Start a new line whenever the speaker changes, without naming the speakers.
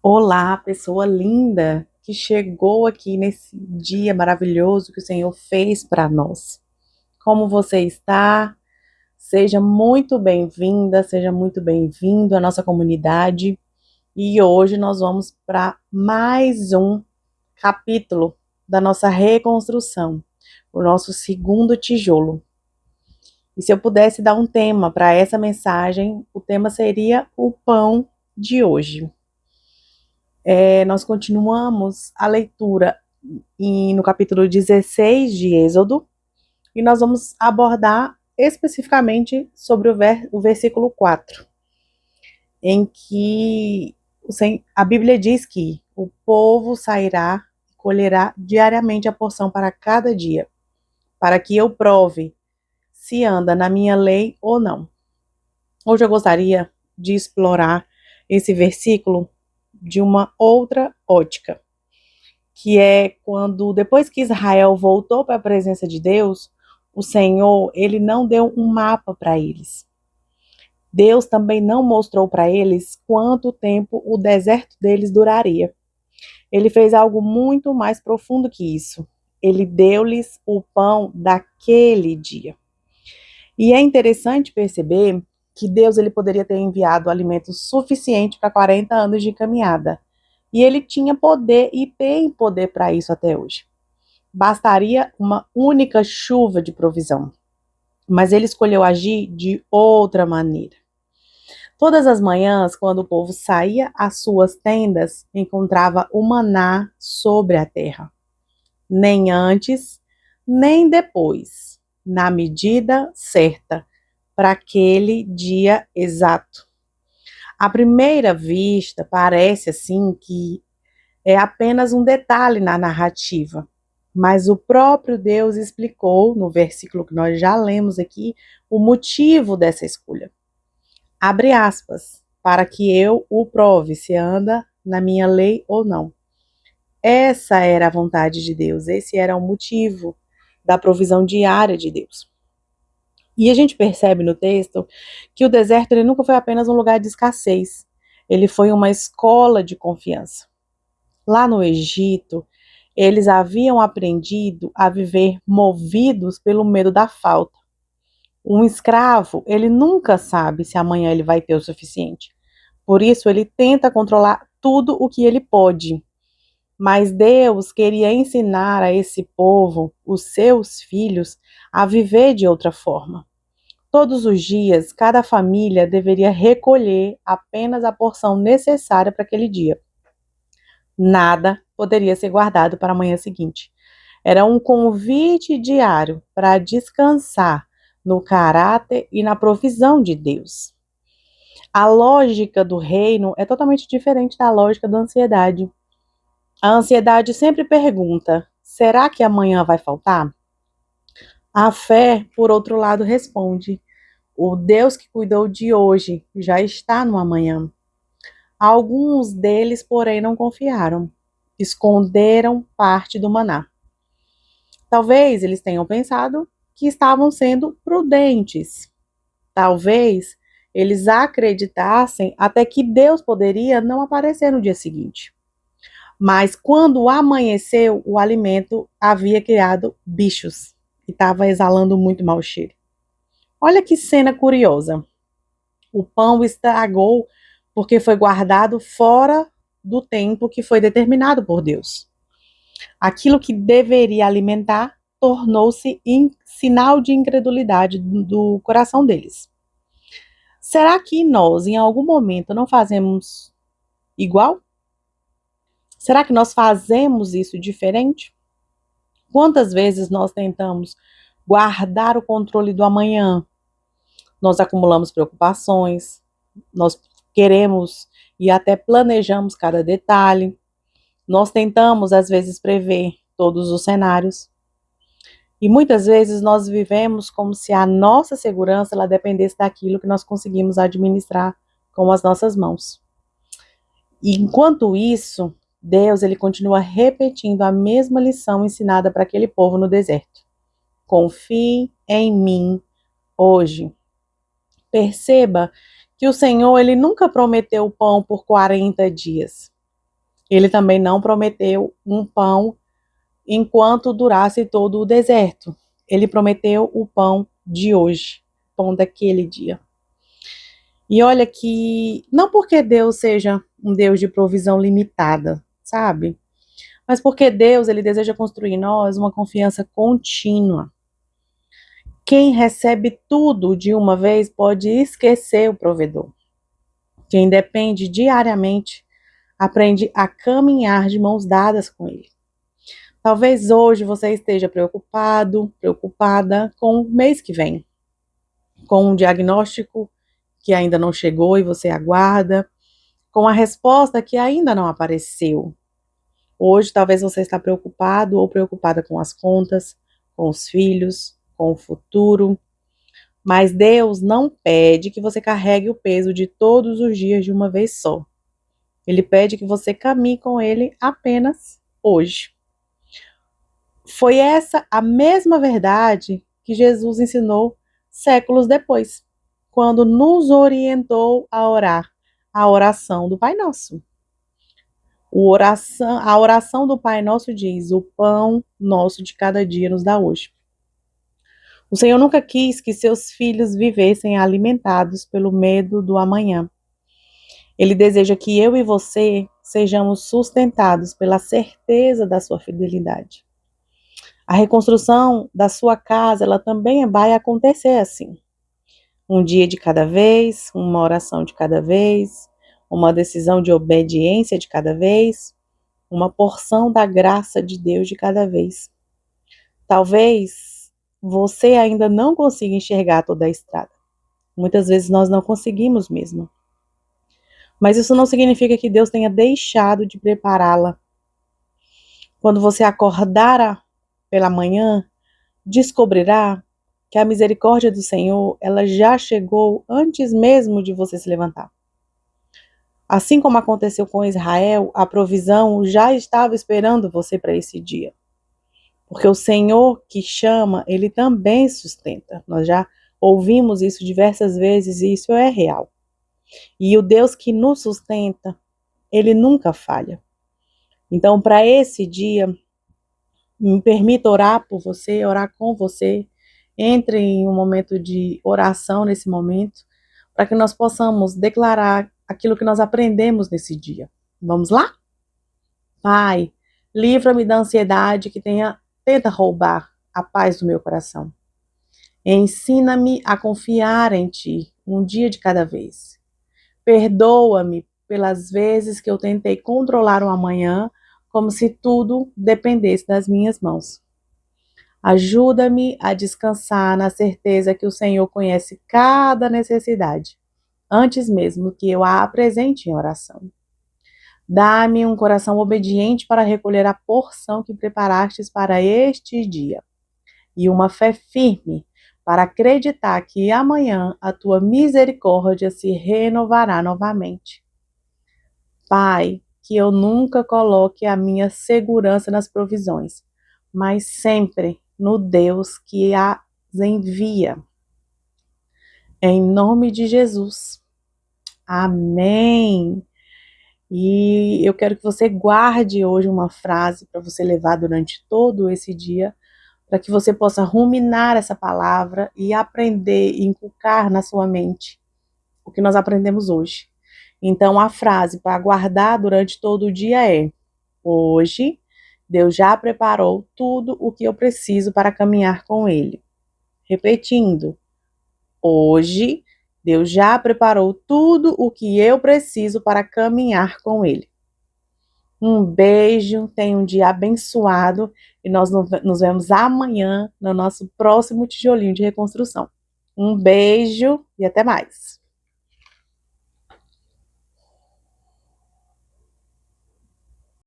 Olá, pessoa linda que chegou aqui nesse dia maravilhoso que o Senhor fez para nós. Como você está? Seja muito bem-vinda, seja muito bem-vindo à nossa comunidade. E hoje nós vamos para mais um capítulo da nossa reconstrução, o nosso segundo tijolo. E se eu pudesse dar um tema para essa mensagem, o tema seria o pão de hoje. Nós continuamos a leitura no capítulo 16 de Êxodo, e nós vamos abordar especificamente sobre o versículo 4, em que a Bíblia diz que o povo sairá e colherá diariamente a porção para cada dia, para que eu prove se anda na minha lei ou não. Hoje eu gostaria de explorar esse versículo de uma outra ótica, que é quando, depois que Israel voltou para a presença de Deus, o Senhor, ele não deu um mapa para eles. Deus também não mostrou para eles quanto tempo o deserto deles duraria. Ele fez algo muito mais profundo que isso. Ele deu-lhes o pão daquele dia. E é interessante perceber que Deus ele poderia ter enviado alimento suficiente para 40 anos de caminhada. E ele tinha poder e tem poder para isso até hoje. Bastaria uma única chuva de provisão. Mas ele escolheu agir de outra maneira. Todas as manhãs, quando o povo saía às suas tendas, encontrava o maná sobre a terra. Nem antes, nem depois, na medida certa, para aquele dia exato. À primeira vista, parece assim que é apenas um detalhe na narrativa, mas o próprio Deus explicou, no versículo que nós já lemos aqui, o motivo dessa escolha. Abre aspas, para que eu o prove se anda na minha lei ou não. Essa era a vontade de Deus, esse era o motivo da provisão diária de Deus. E a gente percebe no texto que o deserto ele nunca foi apenas um lugar de escassez, ele foi uma escola de confiança. Lá no Egito, eles haviam aprendido a viver movidos pelo medo da falta. Um escravo, ele nunca sabe se amanhã ele vai ter o suficiente. Por isso, ele tenta controlar tudo o que ele pode. Mas Deus queria ensinar a esse povo, os seus filhos, a viver de outra forma. Todos os dias, cada família deveria recolher apenas a porção necessária para aquele dia. Nada poderia ser guardado para a manhã seguinte. Era um convite diário para descansar no caráter e na provisão de Deus. A lógica do reino é totalmente diferente da lógica da ansiedade. A ansiedade sempre pergunta: será que amanhã vai faltar? A fé, por outro lado, responde: o Deus que cuidou de hoje já está no amanhã. Alguns deles, porém, não confiaram, esconderam parte do maná. Talvez eles tenham pensado que estavam sendo prudentes. Talvez eles acreditassem até que Deus poderia não aparecer no dia seguinte. Mas quando amanheceu, o alimento havia criado bichos e estava exalando muito mau cheiro. Olha que cena curiosa. O pão estragou porque foi guardado fora do tempo que foi determinado por Deus. Aquilo que deveria alimentar tornou-se sinal de incredulidade do coração deles. Será que nós, em algum momento, não fazemos igual? Será que nós fazemos isso diferente? Quantas vezes nós tentamos guardar o controle do amanhã? Nós acumulamos preocupações, nós queremos e até planejamos cada detalhe. Nós tentamos, às vezes, prever todos os cenários. E muitas vezes nós vivemos como se a nossa segurança ela dependesse daquilo que nós conseguimos administrar com as nossas mãos. E enquanto isso, Deus ele continua repetindo a mesma lição ensinada para aquele povo no deserto. Confie em mim hoje. Perceba que o Senhor ele nunca prometeu o pão por 40 dias. Ele também não prometeu um pão enquanto durasse todo o deserto. Ele prometeu o pão de hoje, pão daquele dia. E olha que não porque Deus seja um Deus de provisão limitada, sabe? Mas porque Deus, ele deseja construir em nós uma confiança contínua. Quem recebe tudo de uma vez pode esquecer o provedor. Quem depende diariamente aprende a caminhar de mãos dadas com ele. Talvez hoje você esteja preocupado, preocupada com o mês que vem, com um diagnóstico que ainda não chegou e você aguarda, com a resposta que ainda não apareceu. Hoje talvez você está preocupado ou preocupada com as contas, com os filhos, com o futuro, mas Deus não pede que você carregue o peso de todos os dias de uma vez só. Ele pede que você caminhe com ele apenas hoje. Foi essa a mesma verdade que Jesus ensinou séculos depois, quando nos orientou a orar a oração do Pai Nosso. A oração do Pai Nosso diz: o pão nosso de cada dia nos dá hoje. O Senhor nunca quis que seus filhos vivessem alimentados pelo medo do amanhã. Ele deseja que eu e você sejamos sustentados pela certeza da sua fidelidade. A reconstrução da sua casa, ela também vai acontecer assim. Um dia de cada vez, uma oração de cada vez, uma decisão de obediência de cada vez, uma porção da graça de Deus de cada vez. Talvez você ainda não consiga enxergar toda a estrada. Muitas vezes nós não conseguimos mesmo. Mas isso não significa que Deus tenha deixado de prepará-la. Quando você acordar pela manhã, descobrirá que a misericórdia do Senhor, ela já chegou antes mesmo de você se levantar. Assim como aconteceu com Israel, a provisão já estava esperando você para esse dia. Porque o Senhor que chama, ele também sustenta. Nós já ouvimos isso diversas vezes e isso é real. E o Deus que nos sustenta, ele nunca falha. Então, para esse dia, me permita orar por você, orar com você. Entre em um momento de oração nesse momento, para que nós possamos declarar aquilo que nós aprendemos nesse dia. Vamos lá? Pai, livra-me da ansiedade que tenta roubar a paz do meu coração. Ensina-me a confiar em Ti, um dia de cada vez. Perdoa-me pelas vezes que eu tentei controlar o amanhã, como se tudo dependesse das minhas mãos. Ajuda-me a descansar na certeza que o Senhor conhece cada necessidade, antes mesmo que eu a apresente em oração. Dá-me um coração obediente para recolher a porção que preparastes para este dia, e uma fé firme para acreditar que amanhã a tua misericórdia se renovará novamente. Pai, que eu nunca coloque a minha segurança nas provisões, mas sempre no Deus que as envia. Em nome de Jesus. Amém. E eu quero que você guarde hoje uma frase para você levar durante todo esse dia, para que você possa ruminar essa palavra e aprender e inculcar na sua mente o que nós aprendemos hoje. Então, a frase para guardar durante todo o dia é: hoje, Deus já preparou tudo o que eu preciso para caminhar com Ele. Repetindo, hoje, Deus já preparou tudo o que eu preciso para caminhar com Ele. Um beijo, tenha um dia abençoado e nós nos vemos amanhã no nosso próximo tijolinho de reconstrução. Um beijo e até mais.